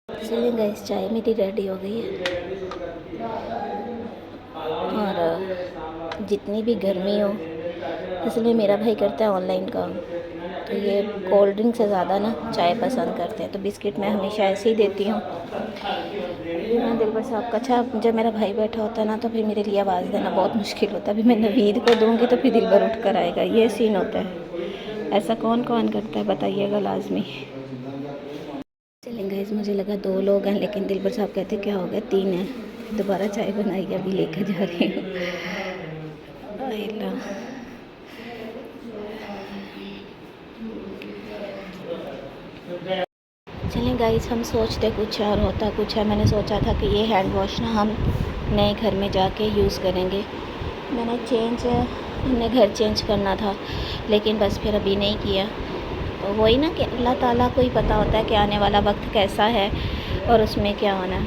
चलिए गाइस, चाय मेरी रेडी हो गई है। और जितनी भी गर्मी हो, असल में मेरा भाई करता है ऑनलाइन काम, तो ये कोल्ड ड्रिंक से ज़्यादा ना चाय पसंद करते हैं, तो बिस्किट मैं हमेशा ऐसे ही देती हूँ। मैं दिलबर साहब का अच्छा, जब मेरा भाई बैठा होता है ना तो फिर मेरे लिए आवाज़ देना बहुत मुश्किल होता है। अभी मैं नवीद को दूँगी तो फिर दिलबर उठ कर आएगा, ये सीन होता है। ऐसा कौन कौन करता है बताइएगा लाजमी। चलेंगे गाइस, मुझे लगा 2 लोग हैं, लेकिन दिलबर साहब कहते क्या हो गया 3 हैं। दोबारा चाय बनाई, अभी लेकर जा रही हूँ। चलें गाइस, हम सोचते कुछ और होता कुछ है। मैंने सोचा था कि ये हैंड वॉश ना हम नए घर में जाके यूज़ करेंगे। हमने घर चेंज करना था, लेकिन बस फिर अभी नहीं किया। तो वही ना कि अल्लाह ताला को ही पता होता है कि आने वाला वक्त कैसा है और उसमें क्या होना है।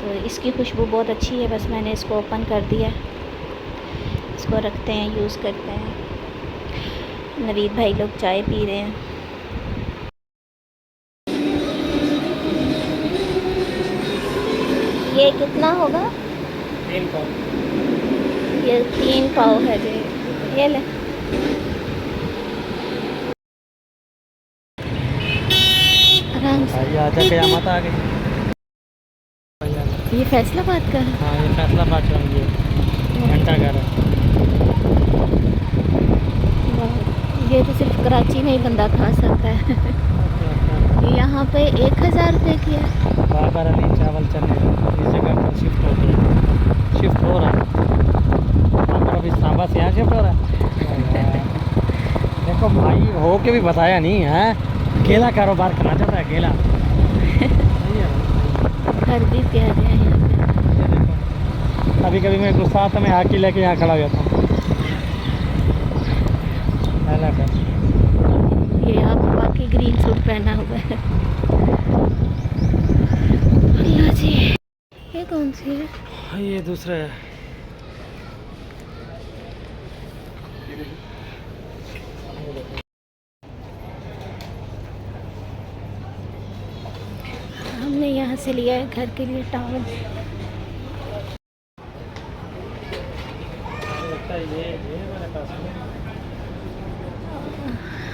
तो इसकी खुशबू बहुत अच्छी है, बस मैंने इसको ओपन कर दिया। इसको रखते हैं, यूज़ करते हैं। नवीद भाई लोग चाय पी रहे हैं। ये कितना होगा? 3 पाव। ये 3 पाव है जी। ये ले। आराम से। आजा क़यामत आ गई। ये फैसलाबाद का है? हाँ, ये फैसलाबाद का है, घंटा घर है। ये तो सिर्फ कराची में ही बंदा खा सकता है। यहाँ पे 1000 रुपये की है। बाबर अली चावल चने इस जगह पर शिफ्ट हो रहा है। हम अभी सांबा से यहाँ शिफ्ट हो रहा है। देखो भाई, हो के भी बताया नहीं है, अकेला कारोबार करना चाहता है, अकेला। घर भी प्यारे हैं यहाँ पे। कभी कभी मैं गुस्सा आता, मैं हाकी लेके यहाँ खड़ा हो जाता हूँ। ये आप बाकी ग्रीन सूट पहना हुआ है। अल्लाह जी, ये कौन सी है? ये दूसरा है। हमने यहाँ से लिया है घर के लिए टॉवल।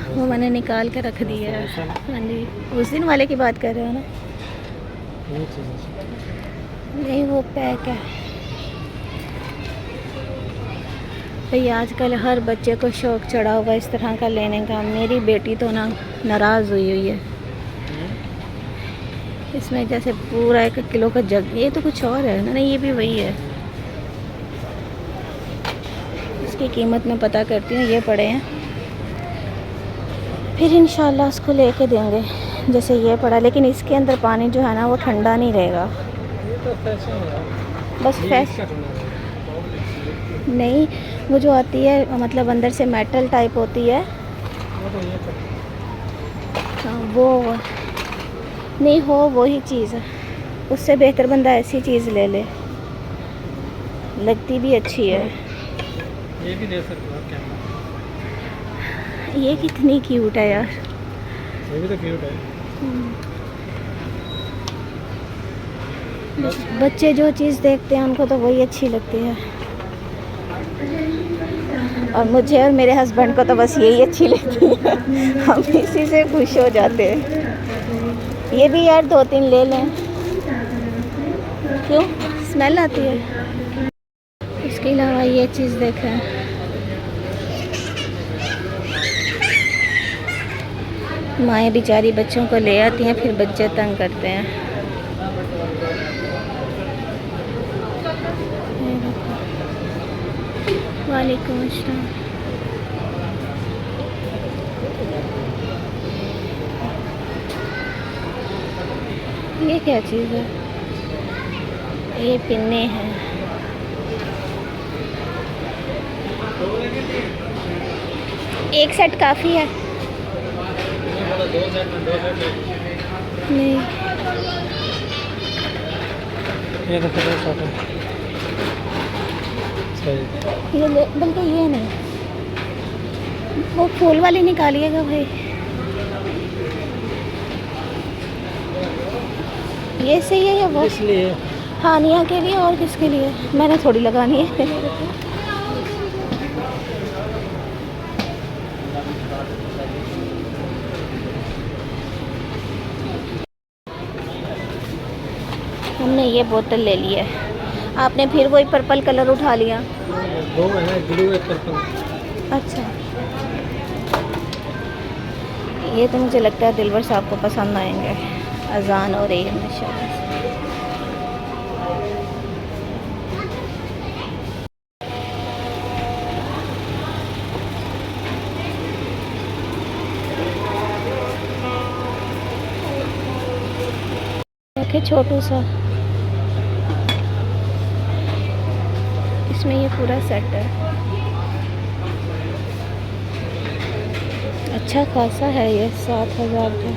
वो मैंने निकाल के रख दिया है। हाँ जी, उस दिन वाले की बात कर रहे हो ना? नहीं, वो पैक है भाई। आजकल हर बच्चे को शौक़ चढ़ा हुआ इस तरह का लेने का। मेरी बेटी तो ना नाराज़ हुई है। इसमें जैसे पूरा 1 किलो का जग, ये तो कुछ और है ना? नहीं, ये भी वही है। इसकी कीमत मैं पता करती हूँ। ये पड़े हैं, फिर इंशाल्लाह उसको लेके देंगे। जैसे ये पड़ा, लेकिन इसके अंदर पानी जो है ना वो ठंडा नहीं रहेगा। बस नहीं, वो जो आती है मतलब अंदर से मेटल टाइप होती है। हाँ, वो नहीं हो वही चीज़ है। उससे बेहतर बंदा ऐसी चीज़ ले ले, लगती भी अच्छी है। ये भी ले सकते हो क्या? ये कितनी क्यूट है यार। ये भी तो क्यूट है। बच्चे जो चीज़ देखते हैं उनको तो वही अच्छी लगती है, और मुझे और मेरे हस्बैंड को तो बस यही अच्छी लगती है। हम इसी से खुश हो जाते हैं। ये भी यार 2-3 ले लें। क्यों? स्मेल आती है। इसके अलावा ये चीज़ देखें, माएँ बेचारी बच्चों को ले आती हैं, फिर बच्चे तंग करते हैं। वालेकुम अस्सलाम। ये क्या चीज़ है? ये पिन्ने हैं। एक सेट काफ़ी है? नहीं, ये देखो 2 सेट है। सही। ये ले, बल्कि ये नहीं, वो फूल वाली निकालिएगा भाई। ये सही है या वो? इसलिए हानिया के लिए और किसके लिए? मैंने थोड़ी लगानी है। हमने ये बोतल ले ली है, आपने फिर वही पर्पल कलर उठा लिया। 2 है, ब्लू एक पर्पल। अच्छा, ये तो मुझे लगता है दिलवर साहब को पसंद आएंगे। अजान हो रही है माशाल्लाह। देखिए छोटू सा, इसमें ये पूरा सेट है, अच्छा खासा है ये, 7,000 का।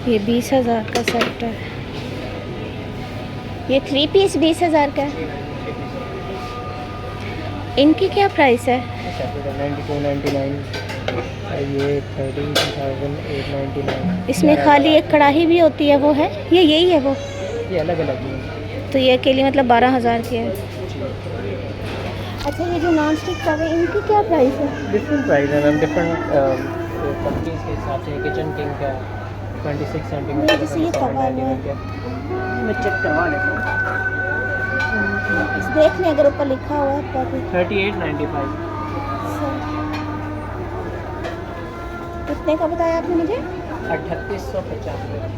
ये 20,000 का सेट है। ये 3 पीस 20,000 का है। इनकी क्या प्राइस है? 92.99। ये 13,899। इसमें खाली एक कढ़ाई भी होती है, वो है ये, यही है वो? ये अलग अलग है। तो ये अकेली मतलब 12,000 की है। अच्छा, ये जो नॉन स्टिक तवे, इनकी क्या प्राइस है? डिफरेंट प्राइस है मैम, डिफरेंट कंपनीज के हिसाब से। किचन किंग का 26 सेंटीमीटर ये जैसे ये तवा है, मैं चेक करवा लेता हूँ। देख लें अगर ऊपर लिखा हुआ है तभी। 38.95। कितने का बताया आपने मुझे? 3850।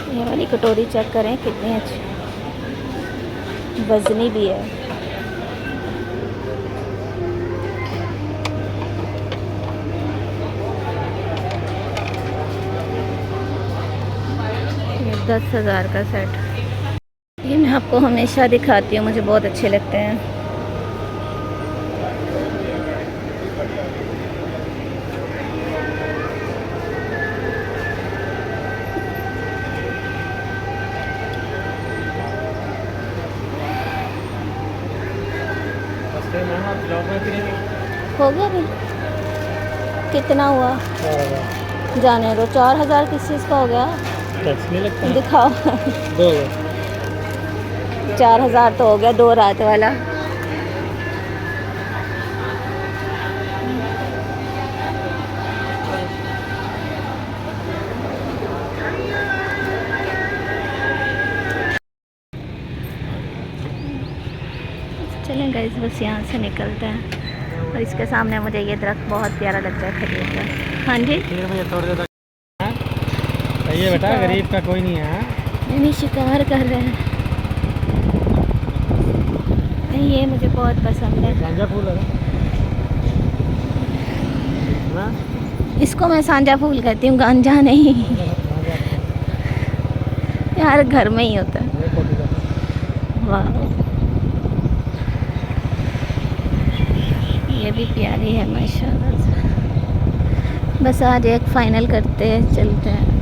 ये वाली कटोरी चेक करें कितनी अच्छी, वजनी भी है। ये 10,000 का सेट। ये मैं आपको हमेशा दिखाती हूँ, मुझे बहुत अच्छे लगते हैं। हो गया भी? कितना हुआ? जाने दो, 4,000 किस चीज़ का हो गया? टैक्स नहीं लगता है? दिखाओ। 2,000। 4,000 तो हो गया, 2 रात वाला। चलें गाइस, बस यहाँ से निकलते हैं। और इसके सामने मुझे ये दरख्त बहुत प्यारा लगता है खजूर का। हाँ जी, फिर मुझे थोड़ी देर तक ये बेटा, गरीब का कोई नहीं है। नहीं, शिकार कर रहे हैं। ये मुझे बहुत पसंद है। गांजा फूल है ना? इसको मैं सांझा फूल कहती हूँ, गांजा नहीं। यार घर में ही होता है। वाह, ये भी प्यारी है माशाल्लाह से। बस आज एक फाइनल करते हैं, चलते हैं।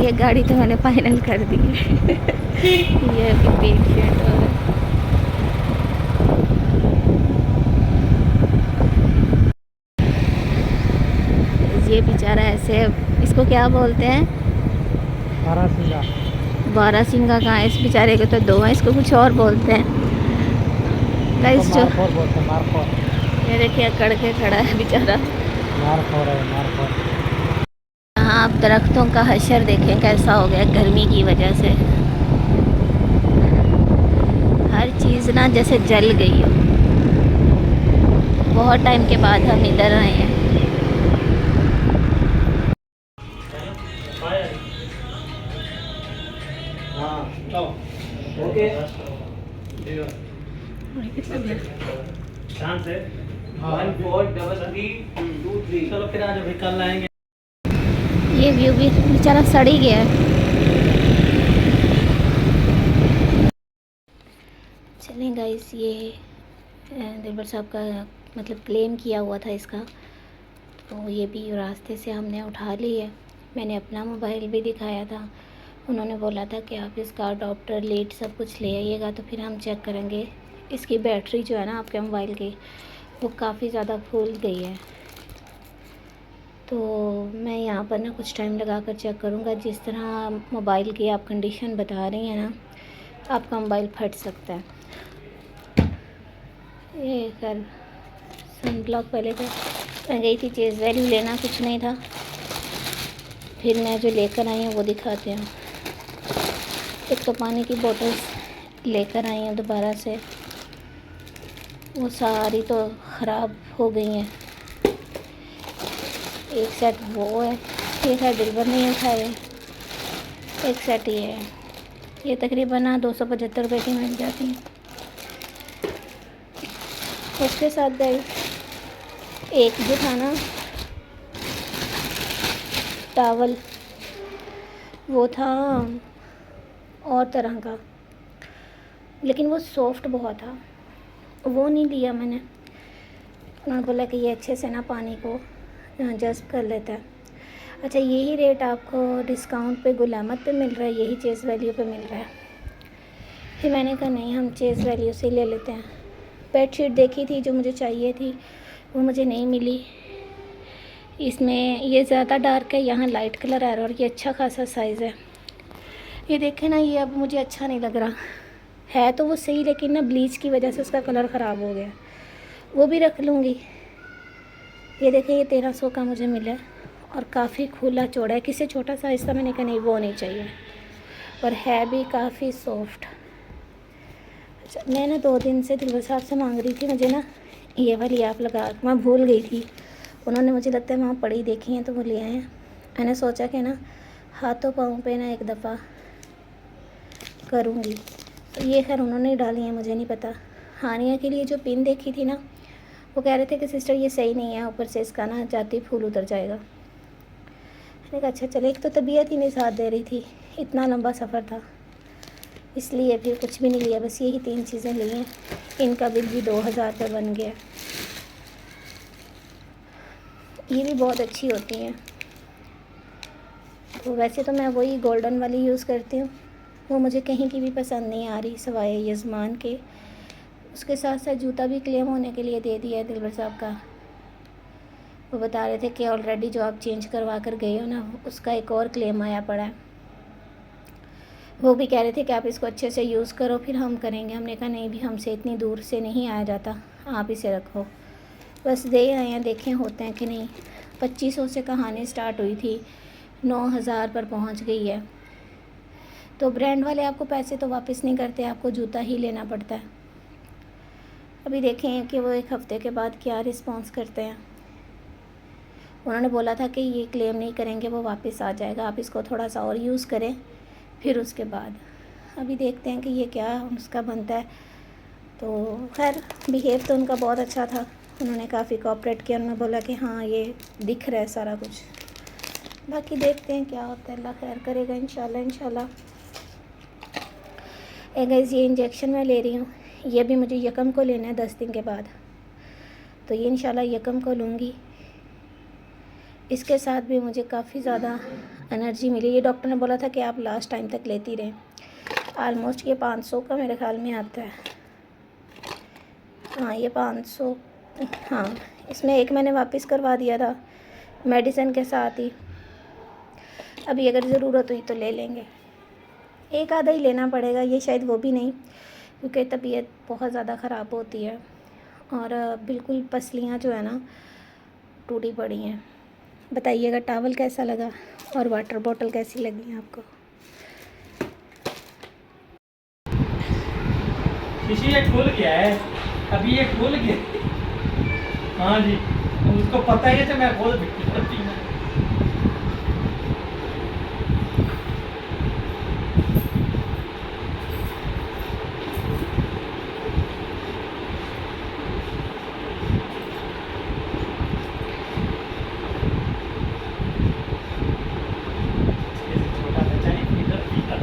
ये गाड़ी तो मैंने फाइनल कर दी है। ये अभी पीट शेट हो रहा है। ये बेचारा ऐसे, इसको क्या बोलते हैं? बारहसिंगा। बारहसिंगा कहाँ है? इस बेचारे को तो 2 हैं, इसको कुछ और बोलते हैं। गाइस जो मारखोर बोलते हैं, मारखोर। ये देखिए अकड़ के खड़ा है बेचारा। मार्क हो रहा है, मार्क हो रहा है। यहाँ आप दरख्तों का हशर देखें कैसा हो गया गर्मी की वजह से। हर चीज़ ना जैसे जल गई हो। बहुत टाइम के बाद हम इधर आए हैं। हाँ ओके, शांत से 143323। चलो फिर आज अभी कल आएंगे। ये व्यू भी बेचारा सड़ ही गया है। चलें गाइस, ये दिलबर साहब का मतलब क्लेम किया हुआ था इसका, तो ये भी रास्ते से हमने उठा ली है। मैंने अपना मोबाइल भी दिखाया था, उन्होंने बोला था कि आप इसका अडॉप्टर लीड सब कुछ ले आइएगा तो फिर हम चेक करेंगे। इसकी बैटरी जो है ना आपके मोबाइल की, वो काफ़ी ज़्यादा फूल गई है, तो मैं यहाँ पर ना कुछ टाइम लगा कर चेक करूँगा। जिस तरह मोबाइल की आप कंडीशन बता रही हैं ना, आपका मोबाइल फट सकता है। ये खैर सन ब्लॉक पहले तो मैं गई थी चेज़ वैल्यू लेना, कुछ नहीं था। फिर मैं जो लेकर आई हूँ वो दिखाते हैं। एक तो पानी की बोतल्स लेकर आई हूँ दोबारा से, वो सारी तो ख़राब हो गई हैं। एक सेट वो है, ये खैर दिलबर नहीं उठाए। एक सेट ये है, ये तकरीबन 275 रुपये की मिल जाती है। उसके साथ गई एक जो था ना टावल, वो था और तरह का, लेकिन वो सॉफ्ट बहुत था, वो नहीं लिया मैंने। उन्होंने बोला कि ये अच्छे से ना पानी को जज़्ब कर लेता है। अच्छा, यही रेट आपको डिस्काउंट पे गुलामत पे मिल रहा है, यही चेज़ वैल्यू पे मिल रहा है। फिर मैंने कहा नहीं, हम चेज़ वैल्यू से ले लेते हैं। बेडशीट देखी थी जो मुझे चाहिए थी, वो मुझे नहीं मिली। इसमें ये ज़्यादा डार्क है, यहाँ लाइट कलर आ रहा है, और ये अच्छा खासा साइज़ है। ये देखें ना, ये अब मुझे अच्छा नहीं लग रहा है, तो वो सही, लेकिन ना ब्लीच की वजह से उसका कलर ख़राब हो गया। वो भी रख लूँगी। ये देखें, ये 1300 का मुझे मिला और काफ़ी खुला चौड़ा है। किसी छोटा साइज़ था, मैंने कहा नहीं वो नहीं चाहिए, और है भी काफ़ी सॉफ्ट। अच्छा, मैं ना 2 दिन से दिलबर साहब से मांग रही थी मुझे ना ये वाली ऐप लगा, मैं भूल गई थी। उन्होंने मुझे लगता है वहाँ पढ़ी देखी हैं तो वो ले आए हैं। मैंने सोचा कि ना हाथों पाँव पे ना एक दफ़ा करूँगी, तो ये खैर उन्होंने डाली है, मुझे नहीं पता। हानिया के लिए जो पिन देखी थी ना, वो कह रहे थे कि सिस्टर ये सही नहीं है, ऊपर से इसका ना जाती फूल उतर जाएगा। मैंने कहा अच्छा चले, एक तो तबीयत ही नहीं साथ दे रही थी, इतना लंबा सफ़र था, इसलिए फिर कुछ भी नहीं लिया, बस यही 3 चीज़ें ली हैं। इनका बिल भी 2000 रुपये बन गया। ये भी बहुत अच्छी होती हैं। तो वैसे तो मैं वही गोल्डन वाली यूज़ करती हूँ, वो मुझे कहीं की भी पसंद नहीं आ रही सिवाय यज़मान के। उसके साथ साथ जूता भी क्लेम होने के लिए दे दिया है दिलबर साहब का। वो बता रहे थे कि ऑलरेडी जो आप चेंज करवा कर गए हो ना, उसका एक और क्लेम आया पड़ा है। वो भी कह रहे थे कि आप इसको अच्छे से यूज़ करो, फिर हम करेंगे। हमने कहा नहीं भी, हमसे इतनी दूर से नहीं आया जाता, आप इसे रखो। बस दे आए हैं, देखें होते हैं कि नहीं। 2500 से कहानी स्टार्ट हुई थी, 9000 पर पहुंच गई है। तो ब्रांड वाले आपको पैसे तो वापस नहीं करते, आपको जूता ही लेना पड़ता है। अभी देखें कि वो 1 हफ़्ते के बाद क्या रिस्पॉन्स करते हैं। उन्होंने बोला था कि ये क्लेम नहीं करेंगे, वो वापस आ जाएगा, आप इसको थोड़ा सा और यूज़ करें, फिर उसके बाद अभी देखते हैं कि ये क्या उसका बनता है। तो खैर बिहेव तो उनका बहुत अच्छा था, उन्होंने काफ़ी कोऑपरेट किया। उन्होंने बोला कि हाँ ये दिख रहा है सारा कुछ, बाकी देखते हैं क्या होता है, अल्लाह खैर करेगा इंशाल्लाह इंशाल्लाह। गाइस, ये इंजेक्शन मैं ले रही हूँ, ये भी मुझे यकम को लेना है 10 दिन के बाद, तो ये इंशाल्लाह यकम को लूँगी। इसके साथ भी मुझे काफ़ी ज़्यादा एनर्जी मिली। ये डॉक्टर ने बोला था कि आप लास्ट टाइम तक लेती रहें। आलमोस्ट ये 500 का मेरे ख्याल में आता है। हाँ ये 500, हाँ इसमें एक मैंने वापस करवा दिया था मेडिसिन के साथ ही। अभी अगर ज़रूरत हुई तो ले लेंगे, एक आधा ही लेना पड़ेगा, ये शायद वो भी नहीं, क्योंकि तबीयत बहुत ज़्यादा ख़राब होती है और बिल्कुल पसलियाँ जो है ना टूटी पड़ी हैं। बताइएगा टॉवल कैसा लगा और वाटर बॉटल कैसी लगी आपको। किसी ये खुल गया है, अभी ये खुल गया। हाँ जी, उसको पता ही है तो मैं खोल देती हूँ। छोटा बच्चा नहीं, पीटर पीटर।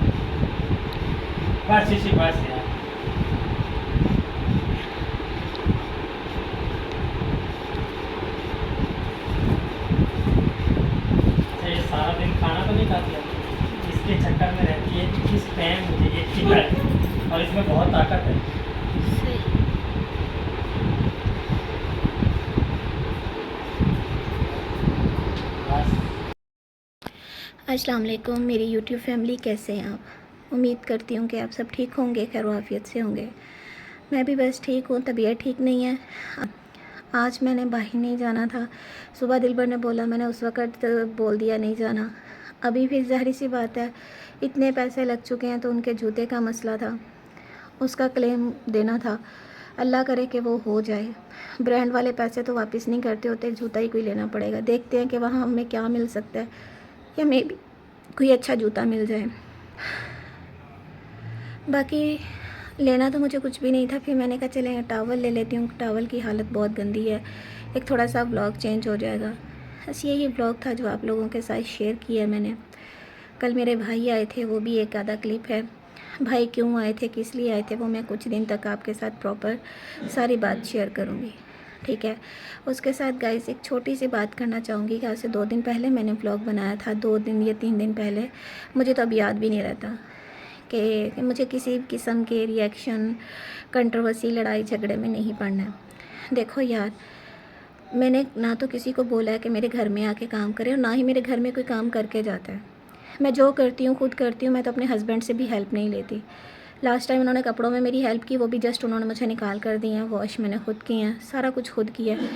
बस इसी बस यार। अच्छा, ये सारा दिन खाना तो नहीं खाती है, इसके चक्कर में रहती है कि किस टाइम मुझे ये खिलाए, और इसमें बहुत ताकत है। बस अस्सलाम वालेकुम मेरी यूट्यूब फैमिली, कैसे हैं आप? उम्मीद करती हूँ कि आप सब ठीक होंगे, खैर आफियत से होंगे। मैं भी बस ठीक हूँ, तबीयत ठीक नहीं है। आज मैंने बाहर नहीं जाना था। सुबह दिलबर ने बोला, मैंने उस वक़्त बोल दिया नहीं जाना। अभी फिर ज़ाहिर सी बात है, इतने पैसे लग चुके हैं तो उनके जूते का मसला था, उसका क्लेम देना था। अल्लाह करे कि वो हो जाए। ब्रांड वाले पैसे तो वापस नहीं करते होते, जूता ही कोई लेना पड़ेगा। देखते हैं कि वहाँ हमें क्या मिल सकता है, या मे भी कोई अच्छा जूता मिल जाए। बाकी लेना तो मुझे कुछ भी नहीं था। फिर मैंने कहा चलें टावल ले लेती हूँ, टावल की हालत बहुत गंदी है। एक थोड़ा सा व्लॉग चेंज हो जाएगा। बस यही व्लॉग था जो आप लोगों के साथ शेयर किया मैंने। कल मेरे भाई आए थे, वो भी एक आधा क्लिप है। भाई क्यों आए थे, किस लिए आए थे, वो मैं कुछ दिन तक आपके साथ प्रॉपर सारी बात शेयर करूँगी, ठीक है। उसके साथ गाइस एक छोटी सी बात करना चाहूँगी कि आज से 2 दिन पहले मैंने व्लॉग बनाया था, 2 दिन या 3 दिन पहले, मुझे तो अब याद भी नहीं रहता कि मुझे किसी किस्म के रिएक्शन, कंट्रोवर्सी, लड़ाई झगड़े में नहीं पड़ना है। देखो यार, मैंने ना तो किसी को बोला है कि मेरे घर में आके काम करे, और ना ही मेरे घर में कोई काम करके जाता है। मैं जो करती हूँ खुद करती हूँ। मैं तो अपने हस्बैंड से भी हेल्प नहीं लेती। लास्ट टाइम उन्होंने कपड़ों में मेरी हेल्प की, वो भी जस्ट उन्होंने मुझे निकाल कर दी हैं। वॉश मैंने खुद की हैं, सारा कुछ खुद किया है।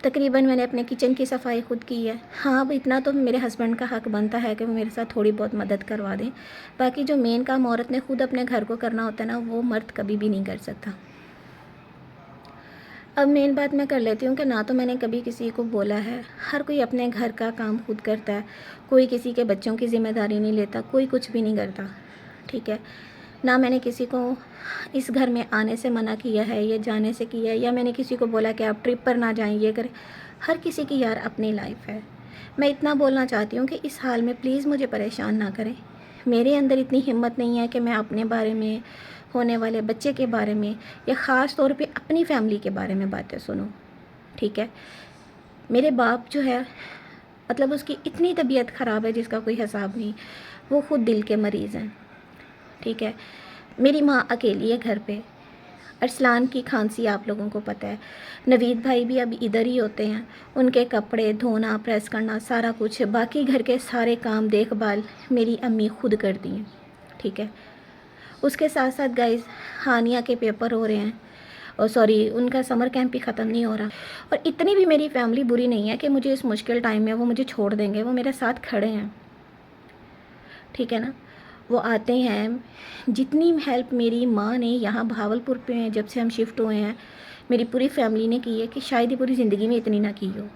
तकरीबन मैंने अपने किचन की सफाई खुद की है। हाँ, अब इतना तो मेरे हस्बैंड का हक बनता है कि वो मेरे साथ थोड़ी बहुत मदद करवा दें। बाकी जो मेन काम औरत ने खुद अपने घर को करना होता है ना, वो मर्द कभी भी नहीं कर सकता। अब मेन बात मैं कर लेती हूँ कि ना तो मैंने कभी किसी को बोला है, हर कोई अपने घर का काम खुद करता है। कोई किसी के बच्चों की ज़िम्मेदारी नहीं लेता, कोई कुछ भी नहीं करता, ठीक है। ना मैंने किसी को इस घर में आने से मना किया है या जाने से किया है, या मैंने किसी को बोला कि आप ट्रिप पर ना जाएं, ये करें। हर किसी की यार अपनी लाइफ है। मैं इतना बोलना चाहती हूँ कि इस हाल में प्लीज़ मुझे परेशान ना करें। मेरे अंदर इतनी हिम्मत नहीं है कि मैं अपने बारे में, होने वाले बच्चे के बारे में, या ख़ास तौर पे अपनी फैमिली के बारे में बातें सुनूं, ठीक है। मेरे बाप जो है, मतलब उसकी इतनी तबीयत ख़राब है जिसका कोई हिसाब नहीं। वो ख़ुद दिल के मरीज़ हैं, ठीक है। मेरी माँ अकेली है घर पे। अरसलान की खांसी आप लोगों को पता है। नवीद भाई भी अब इधर ही होते हैं। उनके कपड़े धोना, प्रेस करना, सारा कुछ, बाकी घर के सारे काम देखभाल मेरी अम्मी खुद करती हैं, ठीक है। उसके साथ साथ गाइस, हानिया के पेपर हो रहे हैं, और सॉरी, उनका समर कैंप भी ख़त्म नहीं हो रहा। और इतनी भी मेरी फैमिली बुरी नहीं है कि मुझे इस मुश्किल टाइम में वो मुझे छोड़ देंगे। वो मेरे साथ खड़े हैं, ठीक है ना। वो आते हैं। जितनी हेल्प मेरी माँ ने यहाँ भावलपुर पे जब से हम शिफ्ट हुए हैं, मेरी पूरी फैमिली ने की है, कि शायद ही पूरी ज़िंदगी में इतनी ना की हो।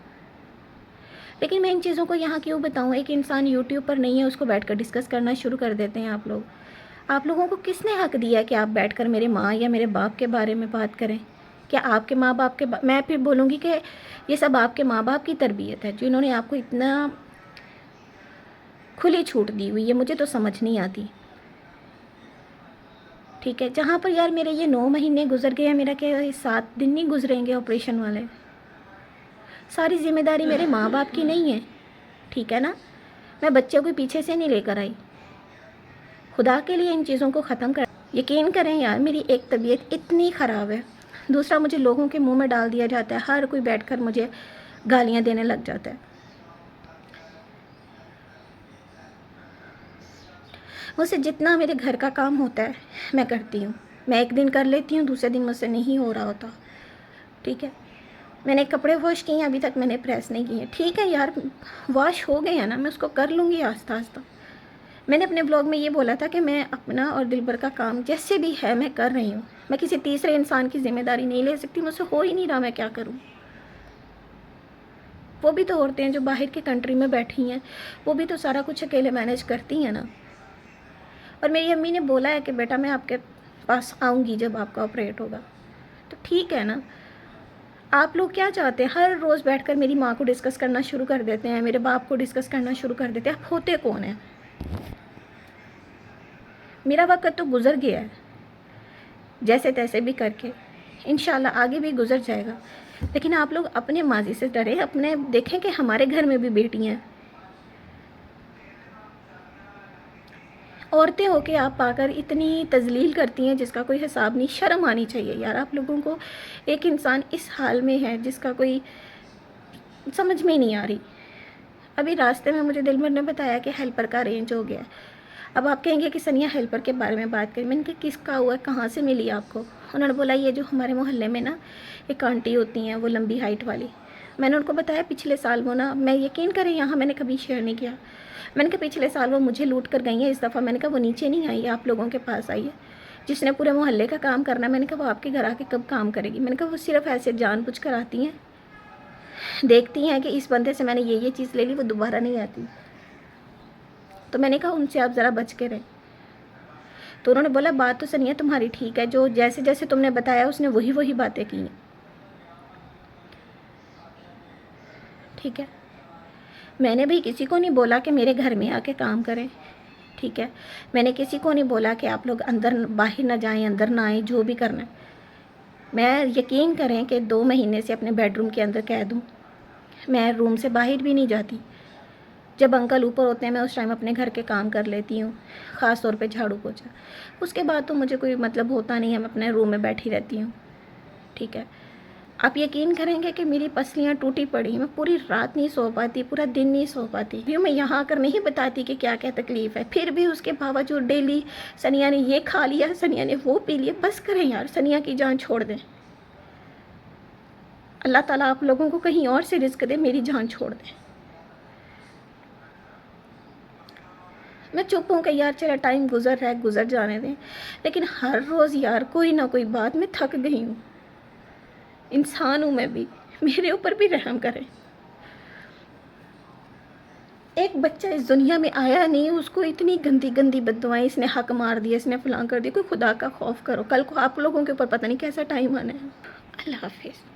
लेकिन मैं इन चीज़ों को यहाँ क्यों बताऊँ? एक इंसान यूट्यूब पर नहीं है, उसको बैठकर डिस्कस करना शुरू कर देते हैं आप लोग। आप लोगों को किसने हक दिया है कि आप बैठकर मेरे माँ या मेरे बाप के बारे में बात करें? क्या आपके माँ बाप के मैं फिर बोलूँगी कि ये सब आपके माँ बाप की तरबियत है, जिन्होंने आपको इतना खुली छूट दी हुई है। मुझे तो समझ नहीं आती, ठीक है। जहाँ पर यार मेरे ये 9 महीने गुजर गए हैं, मेरा क्या 7 दिन नहीं गुजरेंगे ऑपरेशन वाले। सारी जिम्मेदारी मेरे माँ बाप की नहीं है, ठीक है ना। मैं बच्चे को पीछे से नहीं लेकर आई। खुदा के लिए इन चीज़ों को ख़त्म कर। यकीन करें यार, मेरी एक तबीयत इतनी ख़राब है। दूसरा, मुझे लोगों के मुंह में डाल दिया जाता है। हर कोई बैठकर मुझे गालियाँ देने लग जाता है। मुझसे जितना मेरे घर का काम होता है मैं करती हूँ। मैं एक दिन कर लेती हूँ, दूसरे दिन मुझसे नहीं हो रहा होता, ठीक है। मैंने कपड़े वॉश किए हैं, अभी तक मैंने प्रेस नहीं किए। ठीक है यार, वॉश हो गए हैं ना, मैं उसको कर लूँगी आस्ता आस्ता। मैंने अपने ब्लॉग में ये बोला था कि मैं अपना और दिलबर का काम जैसे भी है मैं कर रही हूँ। मैं किसी तीसरे इंसान की ज़िम्मेदारी नहीं ले सकती, मुझसे हो ही नहीं रहा, मैं क्या करूँ। वो भी तो औरतें हैं जो बाहर की कंट्री में बैठी हैं, वो भी तो सारा कुछ अकेले मैनेज करती हैं ना। और मेरी अम्मी ने बोला है कि बेटा मैं आपके पास आऊँगी जब आपका ऑपरेट होगा। तो ठीक है ना। आप लोग क्या चाहते हैं, हर रोज़ बैठकर मेरी माँ को डिस्कस करना शुरू कर देते हैं, मेरे बाप को डिस्कस करना शुरू कर देते हैं। आप होते कौन हैं? मेरा वक्त तो गुज़र गया है, जैसे तैसे भी करके इंशाल्लाह आगे भी गुज़र जाएगा। लेकिन आप लोग अपने माजी से डरे, अपने देखें कि हमारे घर में भी बेटियाँ हैं। औरतें होके आप पाकर इतनी तजलील करती हैं जिसका कोई हिसाब नहीं। शर्म आनी चाहिए यार आप लोगों को। एक इंसान इस हाल में है जिसका कोई समझ में ही नहीं आ रही। अभी रास्ते में मुझे दिलबर ने बताया कि हेल्पर का अरेंज हो गया है। अब आप कहेंगे कि सनिया हेल्पर के बारे में बात करें। मैंने कहा किसका हुआ, कहाँ से मिली आपको? उन्होंने बोला ये जो हमारे मोहल्ले में ना एक आंटी होती हैं, वो लंबी हाइट वाली। मैंने उनको बताया पिछले साल वो ना, मैं यकीन करें यहाँ मैंने कभी शेयर नहीं किया। मैंने कहा पिछले साल वो मुझे लूट कर गई हैं, इस दफ़ा मैंने कहा वो नीचे नहीं आई है, आप लोगों के पास आई है। जिसने पूरे मोहल्ले का काम करना, मैंने कहा वो आपके घर आके कब काम करेगी? मैंने कहा वो सिर्फ ऐसे जानबूझ कर आती हैं, देखती हैं कि इस बंदे से मैंने ये चीज़ ले ली, वो दोबारा नहीं आती। तो मैंने कहा उनसे आप ज़रा बच के रहें। तो उन्होंने बोला बात तो सनिया तुम्हारी ठीक है, जो जैसे जैसे तुमने बताया उसने वही बातें की हैं। ठीक है, मैंने भी किसी को नहीं बोला कि मेरे घर में आके काम करें। ठीक है, मैंने किसी को नहीं बोला कि आप लोग अंदर बाहर ना जाएं, अंदर ना आएँ, जो भी करना है। मैं यकीन करें कि 2 महीने से अपने बेडरूम के अंदर कैद हूँ। मैं रूम से बाहर भी नहीं जाती। जब अंकल ऊपर होते हैं मैं उस टाइम अपने घर के काम कर लेती हूँ, ख़ास तौर पे झाड़ू पोछा। उसके बाद तो मुझे कोई मतलब होता नहीं है, मैं अपने रूम में बैठी रहती हूँ। ठीक है, आप यकीन करेंगे कि मेरी पसलियाँ टूटी पड़ी, मैं पूरी रात नहीं सो पाती, पूरा दिन नहीं सो पाती। फिर मैं यहाँ आकर नहीं बताती कि क्या क्या तकलीफ़ है, फिर भी उसके बावजूद डेली सनिया ने ये खा लिया, सनिया ने वो पी लिया। बस करें यार, सनिया की जान छोड़ दें। अल्लाह ताला आप लोगों को कहीं और से रिज़्क दे, मेरी जान छोड़ दें। मैं चुप हूँ कि यार चला टाइम गुज़र रहा है, गुज़र जाने दें। लेकिन हर रोज़ यार कोई ना कोई बात, मैं थक गई हूँ। इंसान हूँ मैं भी, मेरे ऊपर भी रहम करें। एक बच्चा इस दुनिया में आया नहीं, उसको इतनी गंदी गंदी बद्दुआएं, इसने हक मार दिया, इसने फलां कर दिया। कोई खुदा का खौफ करो, कल को आप लोगों के ऊपर पता नहीं कैसा टाइम आना है। अल्लाह हाफिज़।